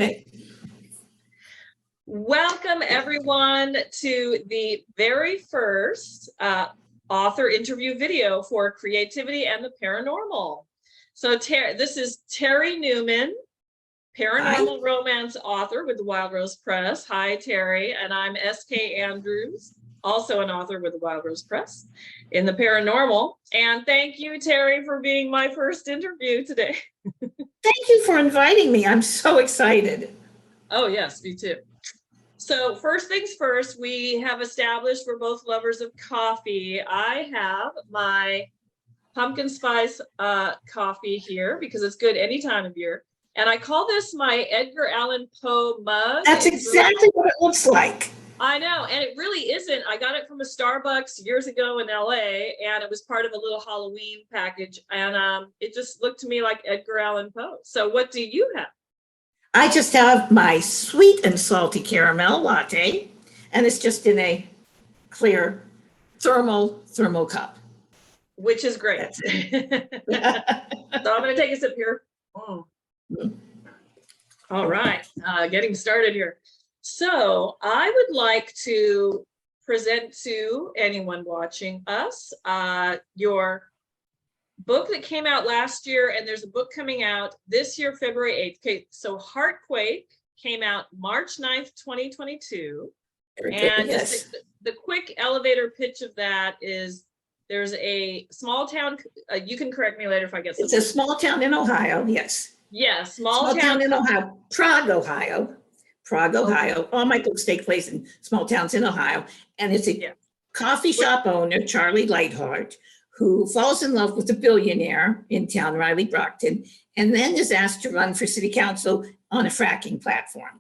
Right. Welcome, everyone, to the very first author interview video for Creativity and the Paranormal. So this is Terry Newman, paranormal romance author with the Wild Rose Press. Hi, Terry. And I'm S.K. Andrews, also an author with the Wild Rose Press in the paranormal. And thank you, Terry, for being my first interview today. Thank you for inviting me. I'm so excited. Oh, yes, me too. So first things first, we have established we're both lovers of coffee. I have my pumpkin spice coffee here because it's good any time of year. And I call this my Edgar Allan Poe mug. That's exactly what it looks like. I know, and it really isn't. I got it from a Starbucks years ago in LA, and it was part of a little Halloween package. And it just looked to me like Edgar Allan Poe. So what do you have? I just have my sweet and salty caramel latte, and it's just in a clear thermal cup. Which is great. So I'm going to take a sip here. Oh. All right, getting started here. So I would like to present to anyone watching us your book that came out last year, and there's a book coming out this year, February 8th. Okay, so Quake came out March 9th, 2022. And yes. the quick elevator pitch of that is there's a small town, you can correct me later if I get something. It's a small town in Ohio, yes. Yeah, small town in Ohio, Prague, Ohio. All my books take place in small towns in Ohio. And it's a coffee shop owner, Charlie Lightheart, who falls in love with a billionaire in town, Riley Brockton, and then is asked to run for city council on a fracking platform.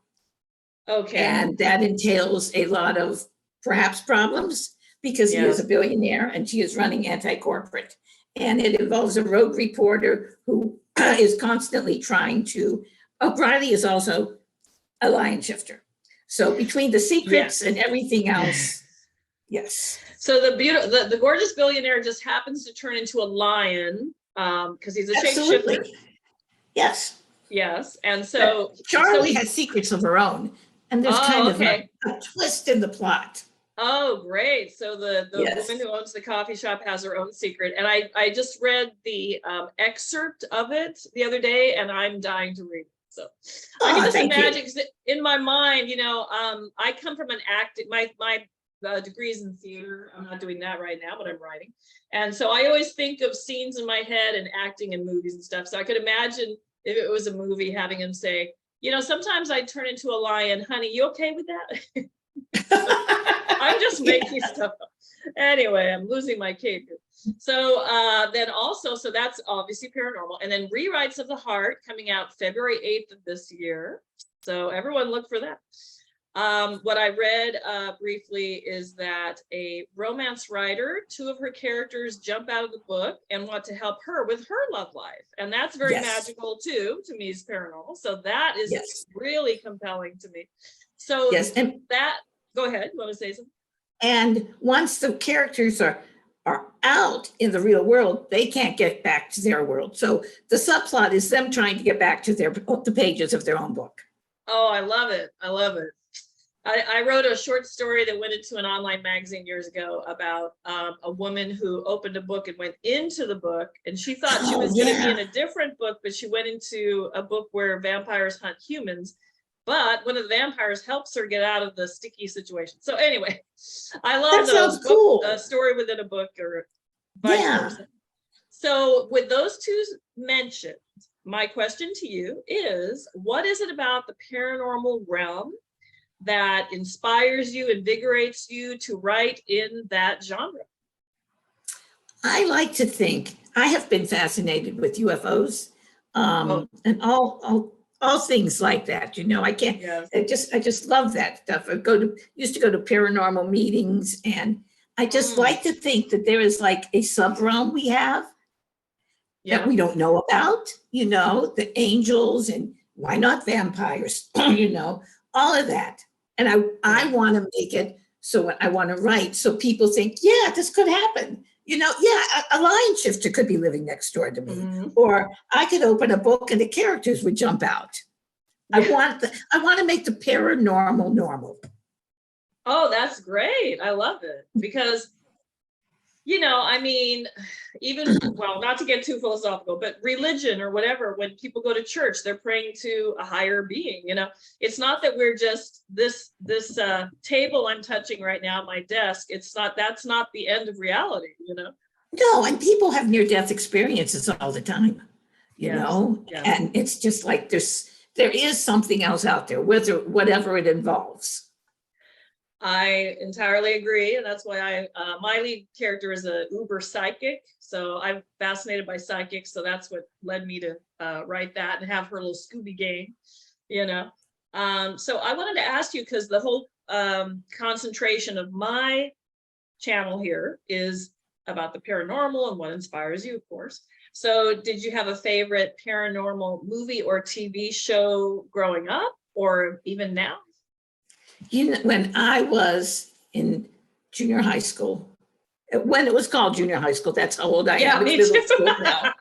Okay. And that entails a lot of perhaps problems because he is a billionaire and she is running anti-corporate. And it involves a road reporter who is constantly trying to, Riley is also a line shifter. So between the secrets and everything else, yes. So the gorgeous billionaire just happens to turn into a lion because he's a shapeshifter. Yes. Yes. And so Charlie has secrets of her own. And there's kind of a twist in the plot. Oh, great. So the woman who owns the coffee shop has her own secret. And I just read the excerpt of it the other day, and I'm dying to read it. So I can just imagine, because in my mind, I come from an acting, my degrees in theater. I'm not doing that right now, but I'm writing. And so I always think of scenes in my head and acting in movies and stuff. So I could imagine if it was a movie having him say, sometimes I turn into a lion, honey, you okay with that? I'm just making stuff up. Anyway, I'm losing my cape here. So then also, so that's obviously paranormal. And then Rewrites of the Heart coming out February 8th of this year. So everyone look for that. What I read briefly is that a romance writer, two of her characters jump out of the book and want to help her with her love life. And that's very magical too, to me, is paranormal. So that is really compelling to me. So go ahead, you want to say something? And once the characters are out in the real world, they can't get back to their world. So the subplot is them trying to get back to the pages of their own book. Oh, I love it. I love it. I wrote a short story that went into an online magazine years ago about a woman who opened a book and went into the book, and she thought she was going to be in a different book, but she went into a book where vampires hunt humans, but one of the vampires helps her get out of the sticky situation. So anyway, I love those cool. A story within a book or vice versa. So with those two mentioned, my question to you is, what is it about the paranormal realm that inspires you, invigorates you to write in that genre? I like to think I have been fascinated with UFOs and all things like that. I can't. I just love that stuff. I used to go to paranormal meetings, and I just like to think that there is like a sub-realm we have that we don't know about. The angels, and why not vampires? All of that. And I want to make it so I want to write so people think, this could happen. A lion shifter could be living next door to me. Or I could open a book and the characters would jump out. I want to make the paranormal normal. Oh, that's great. I love it because, I mean, even, well, not to get too philosophical, but religion or whatever, when people go to church, they're praying to a higher being, it's not that we're just this table I'm touching right now, my desk. That's not the end of reality, No, and people have near-death experiences all the time, Yes. and it's just like there is something else out there, whatever it involves. I entirely agree, and that's why my lead character is a uber psychic. So I'm fascinated by psychics, so that's what led me to write that and have her little Scooby game, So I wanted to ask you, because the whole concentration of my channel here is about the paranormal and what inspires you, of course. So did you have a favorite paranormal movie or TV show growing up, or even now? When I was in junior high school, when it was called junior high school, that's how old I am. Yeah, me too. Now.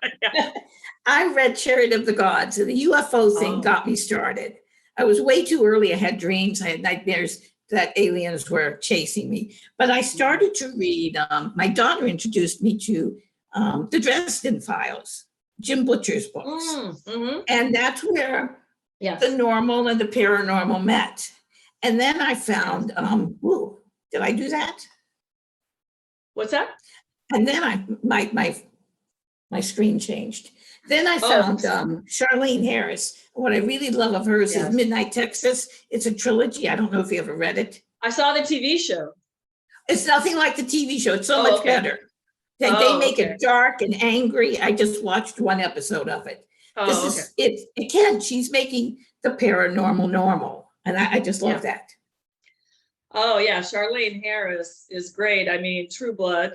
I read Chariot of the Gods, and the UFO thing got me started. I was way too early. I had dreams. I had nightmares that aliens were chasing me. But I started to read, my daughter introduced me to the Dresden Files, Jim Butcher's books. Mm-hmm. And that's where the normal and the paranormal met. And then I found, did I do that? What's that? And then my screen changed. Then I found Charlene Harris. What I really love of hers is Midnight Texas. It's a trilogy. I don't know if you ever read it. I saw the TV show. It's nothing like the TV show. It's so much better. They make it dark and angry. I just watched one episode of it. Again, she's making the paranormal normal. And I just love that. Oh, yeah. Charlene Harris is great. I mean, True Blood,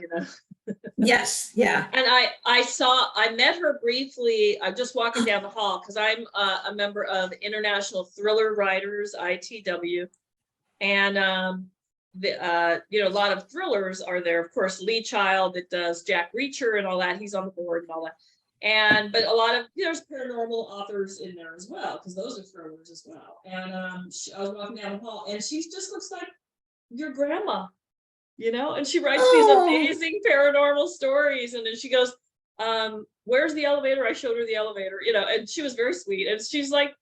Yes, yeah. And I met her briefly, just walking down the hall, because I'm a member of International Thriller Writers, ITW. And, a lot of thrillers are there. Of course, Lee Child that does Jack Reacher and all that. He's on the board and all that. But a lot of, there's paranormal authors in there as well, because those are thrillers as well. And I was walking down the hall, and she just looks like your grandma, and she writes these amazing paranormal stories. And then she goes, where's the elevator? I showed her the elevator, and she was very sweet. And she's like,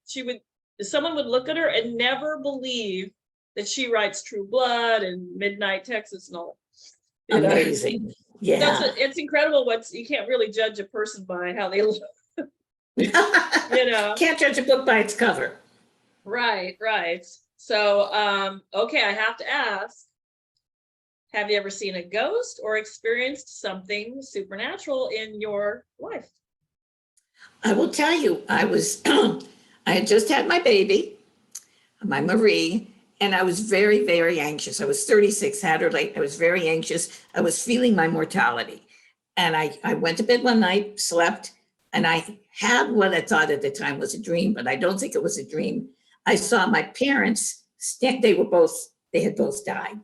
someone would look at her and never believe that she writes True Blood and Midnight Texas and all that. Amazing. Yeah. So it's incredible. You can't really judge a person by how they look. Can't judge a book by its cover. Right. So, I have to ask, have you ever seen a ghost or experienced something supernatural in your life? I will tell you, I had just had my baby, my Marie, and I was very, very anxious. I was 36, had her late. I was very anxious. I was feeling my mortality. And I went to bed one night, slept, and I had what I thought at the time was a dream, but I don't think it was a dream. I saw my parents, they had both died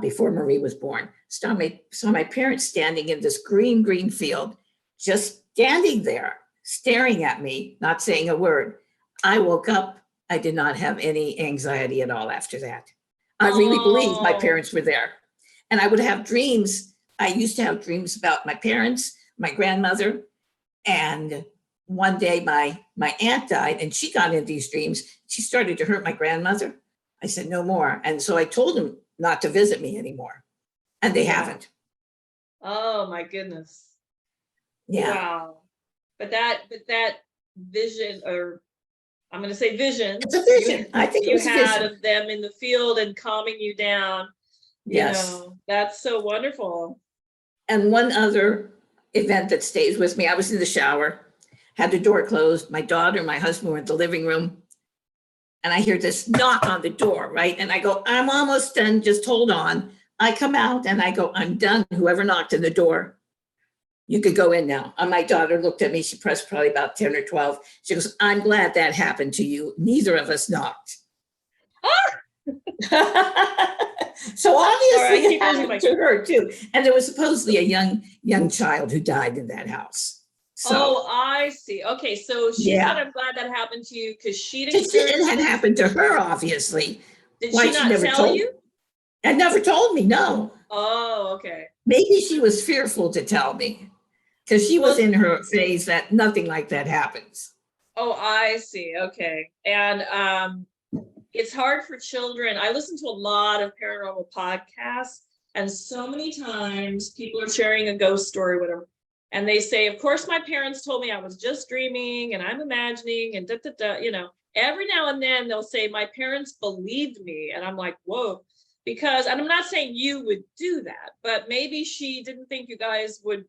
before Marie was born. Saw my parents standing in this green field, just standing there, staring at me, not saying a word. I woke up. I did not have any anxiety at all after that. I really believe my parents were there. And I would have dreams. I used to have dreams about my parents, my grandmother. And one day my aunt died, and she got into these dreams. She started to hurt my grandmother. I said, no more. And so I told them not to visit me anymore. And they haven't. Oh my goodness. Yeah. Wow. But that vision, or I'm going to say vision. It's a vision. I think you had of them in the field and calming you down. Yes. That's so wonderful. And one other event that stays with me, I was in the shower, had the door closed. My daughter and my husband were in the living room. And I hear this knock on the door, right? And I go, I'm almost done. Just hold on. I come out and I go, I'm done. Whoever knocked on the door, you could go in now. And my daughter looked at me. She pressed probably about 10 or 12. She goes, I'm glad that happened to you. Neither of us knocked. So obviously it happened to her too. And there was supposedly a young child who died in that house. Oh, I see. Okay, so she said, "I'm glad that happened to you because she'd experienced." It had happened to her, obviously. Did she not tell you? And never told me, no. Oh, okay. Maybe she was fearful to tell me because she was in her phase that nothing like that happens. Oh, I see. Okay. And it's hard for children. I listen to a lot of paranormal podcasts, and so many times people are sharing a ghost story, whatever. And they say, of course, my parents told me I was just dreaming and I'm imagining and you know, every now and then they'll say, my parents believed me. And I'm like, whoa, because, and I'm not saying you would do that, but maybe she didn't think you guys would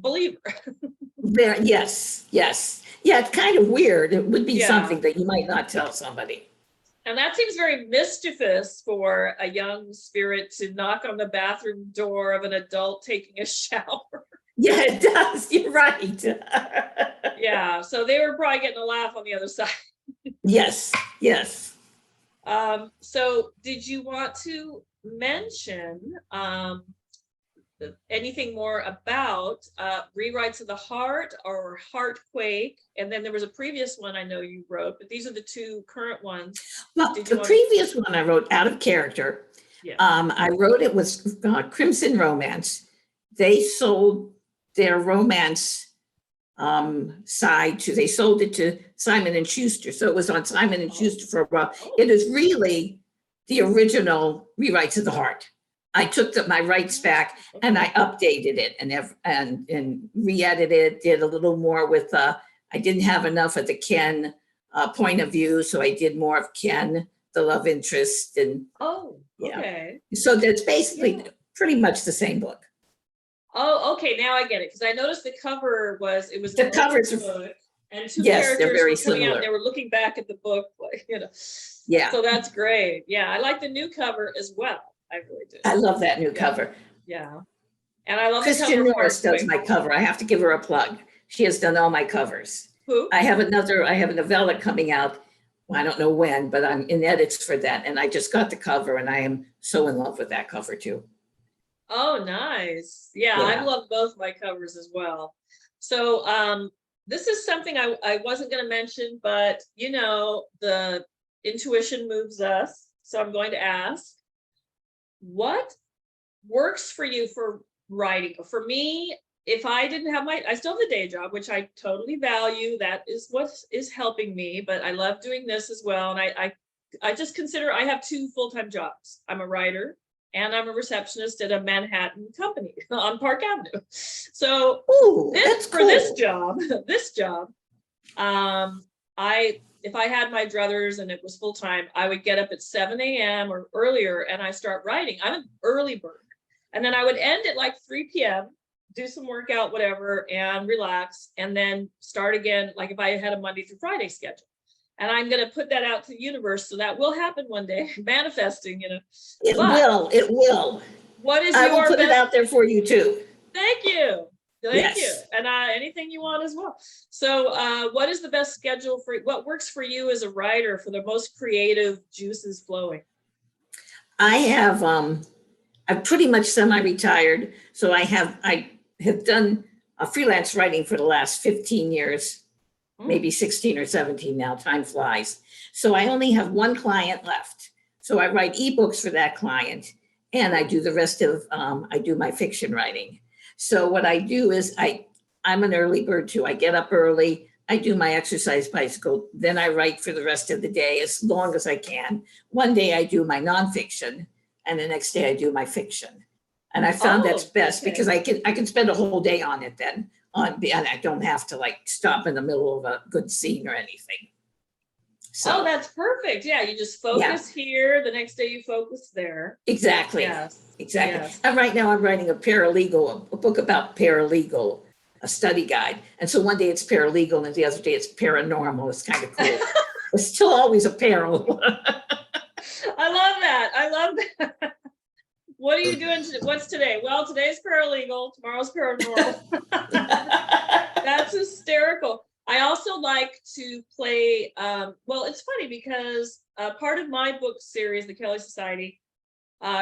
believe her. Yes. Yeah, it's kind of weird. It would be something that you might not tell somebody. And that seems very mischievous for a young spirit to knock on the bathroom door of an adult taking a shower. Yeah, it does. You're right. Yeah, so they were probably getting a laugh on the other side. Yes. So did you want to mention anything more about Rewrites of the Heart or Quake? And then there was a previous one I know you wrote, but these are the two current ones. Well, the previous one I wrote, Out of Character. Yeah. I wrote it was Crimson Romance. They sold their romance side they sold it to Simon and Schuster. So it was on Simon and Schuster for a while. It is really the original Rewrites of the Heart. I took my rights back and I updated it and re-edited, did a little more with, I didn't have enough of the Ken point of view. So I did more of Ken, the love interest. And okay. So that's basically pretty much the same book. Oh, okay. Now I get it. Because I noticed the cover was the covers book, and two characters they're very were coming similar. out. They were looking back at the book, like, you know. Yeah. So that's great. Yeah, I like the new cover as well. I really do. I love that new cover. Yeah, and I love Christian Norris does my cover. I have to give her a plug. She has done all my covers. Who? I have a novella coming out. Well, I don't know when, but I'm in edits for that, and I just got the cover, and I am so in love with that cover too. Oh, nice. Yeah, I love both my covers as well. So this is something I wasn't going to mention, but you know, the intuition moves us. So I'm going to ask, what works for you for writing? For me, if I didn't have I still have the day job, which I totally value. That is what is helping me, but I love doing this as well. And I just consider I have two full-time jobs. I'm a writer and I'm a receptionist at a Manhattan company on Park Avenue. So this job, if I had my druthers and it was full time, I would get up at 7 a.m. or earlier and I start writing. I'm an early bird. And then I would end at like 3 p.m., do some workout, whatever, and relax, and then start again, like if I had a Monday through Friday schedule. And I'm going to put that out to the universe. So that will happen one day, manifesting, you know. It will. What is I will put it out there for you too. Thank you. Thank you. And anything you want as well. So what is the best schedule for what works for you as a writer for the most creative juices flowing? I have, I'm pretty much semi-retired. So I have done freelance writing for the last 15 years. Maybe 16 or 17 now, time flies. So I only have one client left. So I write eBooks for that client and I do the rest of, I do my fiction writing. So what I do is I'm an early bird too. I get up early, I do my exercise bicycle, then I write for the rest of the day as long as I can. One day I do my nonfiction and the next day I do my fiction. And I found that's best because I can spend a whole day on it then. And I don't have to like stop in the middle of a good scene or anything. So that's perfect. Yeah, you just focus here. The next day you focus there. Exactly. Exactly. Yes. And right now I'm writing a book about paralegal, a study guide. And so one day it's paralegal and the other day it's paranormal. It's kind of cool. It's still always a peril. I love that. What are you doing? What's today? Well, today's paralegal. Tomorrow's paranormal. That's hysterical. I also like to play. Well, it's funny because part of my book series, The Kelly Society,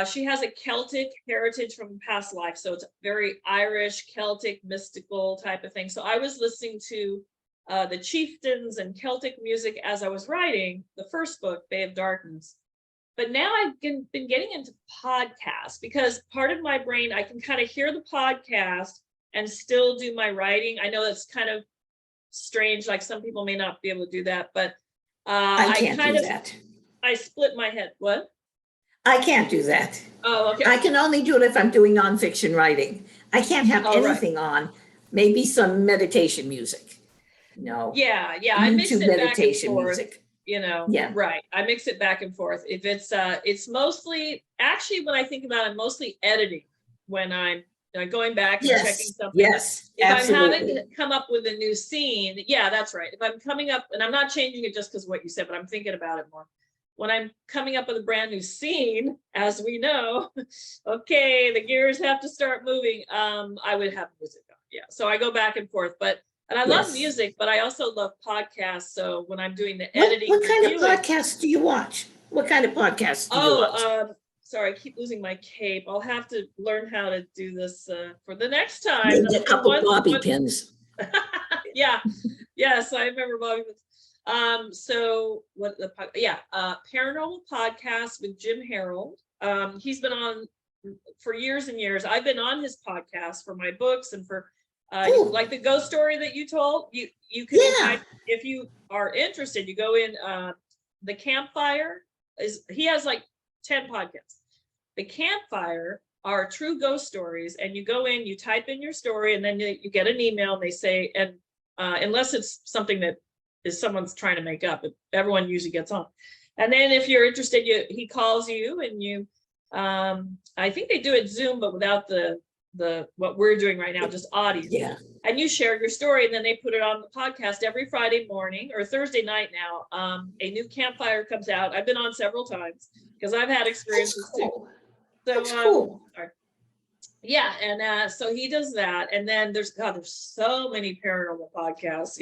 She has a Celtic heritage from past life, so it's very Irish, Celtic, mystical type of thing. So I was listening to the chieftains and Celtic music as I was writing the first book, Bay of Darkness. But now I've been getting into podcasts because part of my brain, I can kind of hear the podcast and still do my writing. I know that's kind of strange, like some people may not be able to do that, but I can't do that. I split my head. What? I can't do that. Oh, okay. I can only do it if I'm doing nonfiction writing. I can't have anything on, maybe some meditation music. No. Yeah, I mix it meditation back and forth, music. Yeah. Right. I mix it back and forth. If it's mostly, actually, when I think about it, mostly editing when I'm going back and checking something. Yes, if absolutely. I'm having come up with a new scene, yeah, that's right. If I'm coming up, and I'm not changing it just because what you said, but I'm thinking about it more. When I'm coming up with a brand new scene, as we know, okay, the gears have to start moving. I would have music on. Yeah. So I go back and forth, and I love music, but I also love podcasts. So when I'm doing the editing. What kind of podcasts do you watch? What kind of podcasts do you watch? Sorry, I keep losing my cape. I'll have to learn how to do this for the next time. Maybe a couple bobby pins. Yeah. Yes, I remember bobby pins. So what the Paranormal Podcast with Jim Harold. He's been on for years and years. I've been on his podcast for my books and for like the ghost story that you told. You can type, if you are interested, you go in the Campfire he has like 10 podcasts. The Campfire are true ghost stories, and you go in, you type in your story, and then you get an email and they say, and unless it's something that is someone's trying to make up, everyone usually gets on. And then if you're interested, he calls you, and you I think they do it Zoom, but without the what we're doing right now, just audio. Yeah. And you share your story, and then they put it on the podcast every Friday morning or Thursday night now. A new Campfire comes out. I've been on several times because I've had experiences too. So that's cool. Yeah, and so he does that, and then there's so many paranormal podcasts.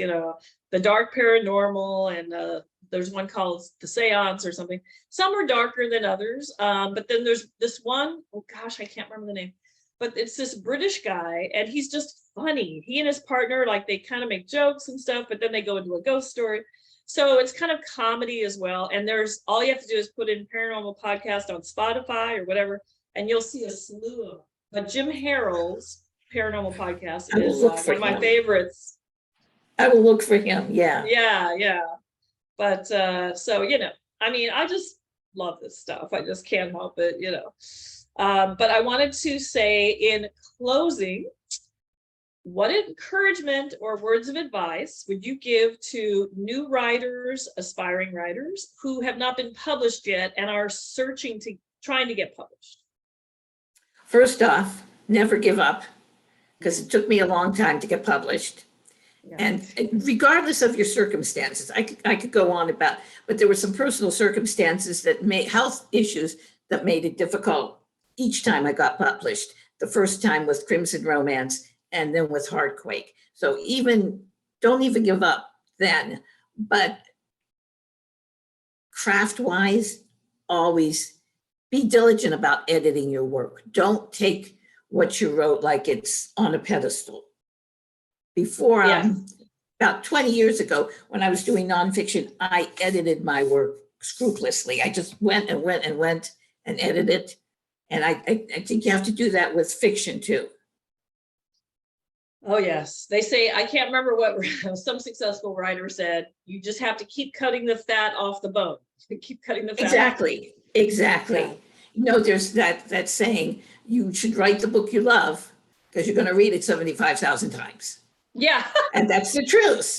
The Dark Paranormal, and there's one called The Seance or something. Some are darker than others, but then there's this one, oh gosh, I can't remember the name, but it's this British guy, and he's just funny. He and his partner, like, they kind of make jokes and stuff, but then they go into a ghost story. So it's kind of comedy as well. And there's, all you have to do is put in Paranormal Podcast on Spotify or whatever, and you'll see a slew of them. But Jim Harold's Paranormal Podcast is one of my favorites. I will look for him. Yeah. Yeah. But so, I mean, I just love this stuff. I just can't help it, But I wanted to say in closing, what encouragement or words of advice would you give to new writers, aspiring writers who have not been published yet and are trying to get published? First off, never give up, because it took me a long time to get published. Yeah. And regardless of your circumstances, I could go on about, but there were some personal circumstances that health issues that made it difficult each time I got published. The first time was Crimson Romance, and then with Quake. So don't even give up then. But craft-wise, always be diligent about editing your work. Don't take what you wrote like it's on a pedestal. Before, about 20 years ago, when I was doing nonfiction, I edited my work scrupulously. I just went and edited it. And I think you have to do that with fiction too. Oh, yes. They say, I can't remember what some successful writer said, you just have to keep cutting the fat off the bone. Keep cutting the fat. Exactly. Yeah. There's that saying, you should write the book you love because you're going to read it 75,000 times. Yeah. And that's the truth, That's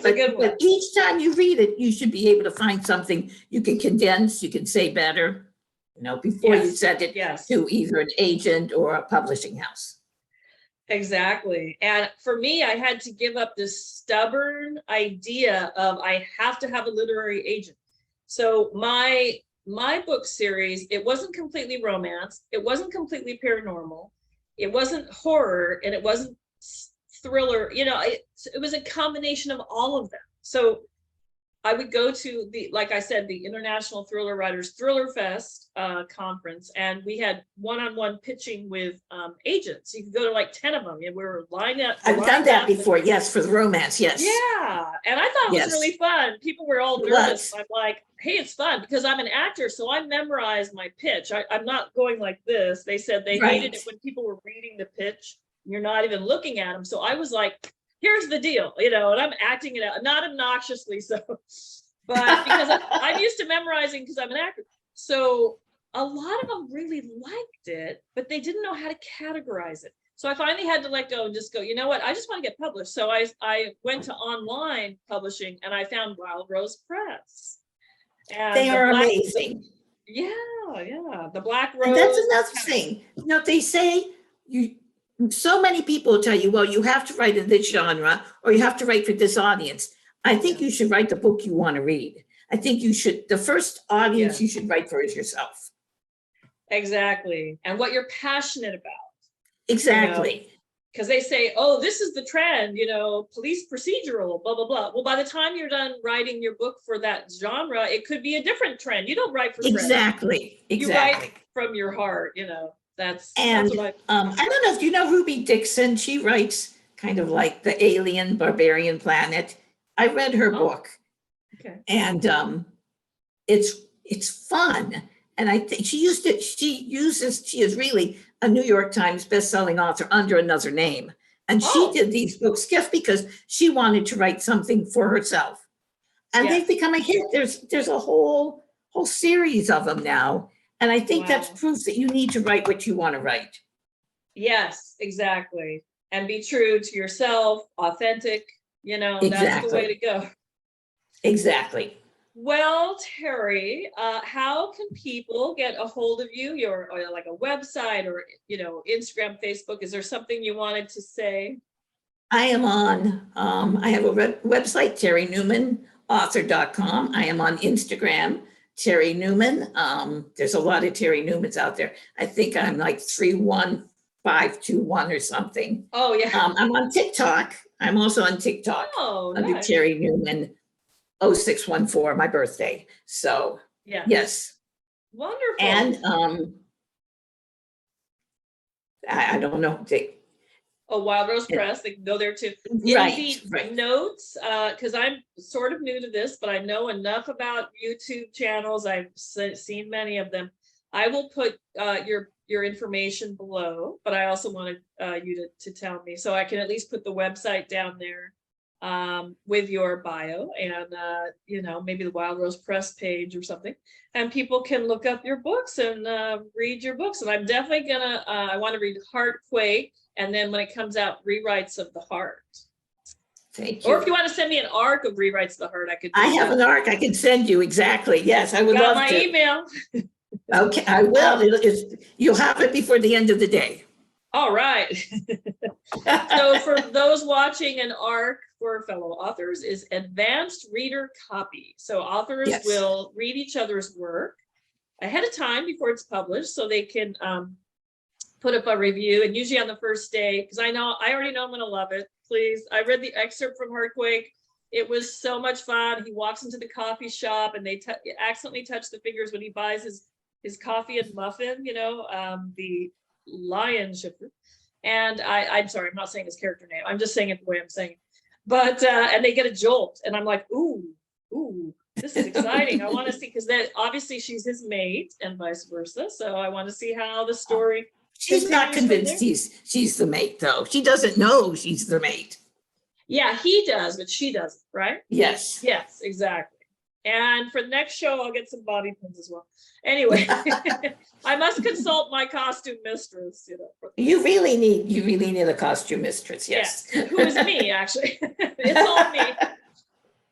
a good one. But each time you read it, you should be able to find something you can condense, you can say better, before you send it to either an agent or a publishing house. Exactly. And for me, I had to give up this stubborn idea of I have to have a literary agent. So my book series, it wasn't completely romance, it wasn't completely paranormal, it wasn't horror, and it wasn't thriller. It was a combination of all of them. So I would go to like I said, the International Thriller Writers Thriller Fest conference, and we had one-on-one pitching with agents. You could go to like 10 of them, and we were lined up. I've done that before, yes, for the romance, yes. Yeah, and I thought it was really fun. People were all nervous. I'm like, hey, it's fun because I'm an actor, so I memorized my pitch. I'm not going like this. They said they hated it when people were reading the pitch. You're not even looking at them. So I was like, here's the deal, and I'm acting it out, not obnoxiously so, but because I'm used to memorizing because I'm an actor. So a lot of them really liked it, but they didn't know how to categorize it. So I finally had to let go and just go, you know what, I just want to get published. So I went to online publishing, and I found Wild Rose Press. And they are amazing. Yeah. The Black Rose. And that's another thing. They say so many people tell you, well, you have to write in this genre or you have to write for this audience. I think you should write the book you want to read. I think the first audience you should write for is yourself. Exactly. And what you're passionate about. Exactly. Because they say, oh, this is the trend, police procedural, blah, blah, blah. Well, by the time you're done writing your book for that genre, it could be a different trend. You don't write for trends. Exactly. You write from your heart, That's what I don't know if you know Ruby Dixon. She writes kind of like the Alien Barbarian Planet. I read her book. Okay. And it's fun. And I think she is really a New York Times bestselling author under another name. And she did these books just because she wanted to write something for herself. And they've become a hit. There's a whole series of them now. And I think that's proof that you need to write what you want to write. Yes, exactly. And be true to yourself, authentic, that's the way to go. Exactly. Well, Terry, how can people get a hold of you? Your like a website or, Instagram, Facebook? Is there something you wanted to say? I am on, I have a website, terrynewmanauthor.com. I am on Instagram, Terry Newman. There's a lot of Terry Newmans out there. I think I'm like 31521 or something. Oh, yeah. I'm on TikTok. I'm also on TikTok under nice. Terry Newman 0614, my birthday. So yes. Wonderful. And I don't know. Wild Rose Press, they can go there too. In the notes, because I'm sort of new to this, but I know enough about YouTube channels. I've seen many of them. I will put your information below, but I also wanted you to tell me, so I can at least put the website down there with your bio and maybe the Wild Rose Press page or something, and people can look up your books and read your books. And I'm definitely gonna I want to read Heart Quake, and then when it comes out, Rewrites of the Heart. Thank you. Or if you want to send me an arc of Rewrites of the Heart, I could. I have an arc I can send you. Exactly. Yes, I would love to. Got my email. Okay, I will. You'll have it before the end of the day. All right. So for those watching, an ARC for fellow authors is advanced reader copy. So authors will read each other's work ahead of time before it's published, so they can put up a review, and usually on the first day, because I already know I'm going to love it. Please, I read the excerpt from Quake. It was so much fun. He walks into the coffee shop, and they accidentally touch the fingers when he buys his coffee and muffin, the lion shifter. And I'm sorry, I'm not saying his character name. I'm just saying it the way I'm saying it. But, and they get a jolt, and I'm like, ooh, this is exciting. I want to see, because obviously she's his mate and vice versa. So I want to see how the story. She's not convinced she's the mate, though. She doesn't know she's the mate. Yeah, he does, but she doesn't, right? Yes. Yes, exactly. And for the next show, I'll get some bobby pins as well. Anyway, I must consult my costume mistress. You really need a costume mistress. Yes. Who is me, actually? It's all me.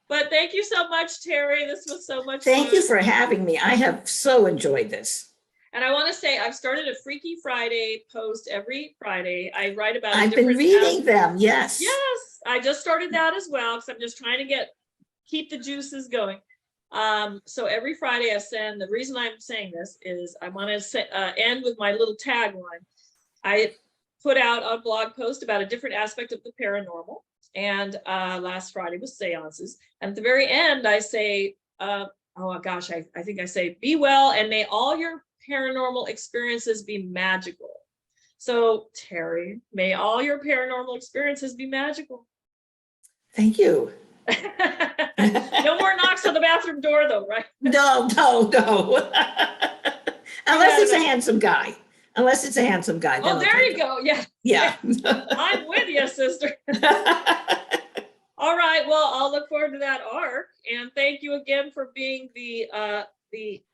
But thank you so much, Terry. This was so much fun. Thank you for having me. I have so enjoyed this. And I want to say I've started a Freaky Friday post every Friday. I write about. I've been reading them. Yes. Yes, I just started that as well, because I'm just trying to keep the juices going. So every Friday I send. The reason I'm saying this is I want to end with my little tagline. I put out a blog post about a different aspect of the paranormal, And last Friday was seances. And at the very end, I say, oh gosh, I think I say, be well, and may all your paranormal experiences be magical. So Terry, may all your paranormal experiences be magical. Thank you. No more knocks on the bathroom door though, right? No. Unless it's a handsome guy. Unless it's a handsome guy. Oh, there you go. Yeah. Yeah. I'm with you, sister. All right. Well, I'll look forward to that arc. And thank you again for being the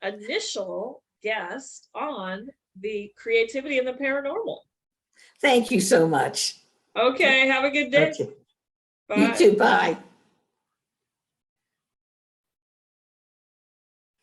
initial guest on the Creativity and the Paranormal. Thank you so much. Okay. Have a good day. Okay. Bye. You too. Bye.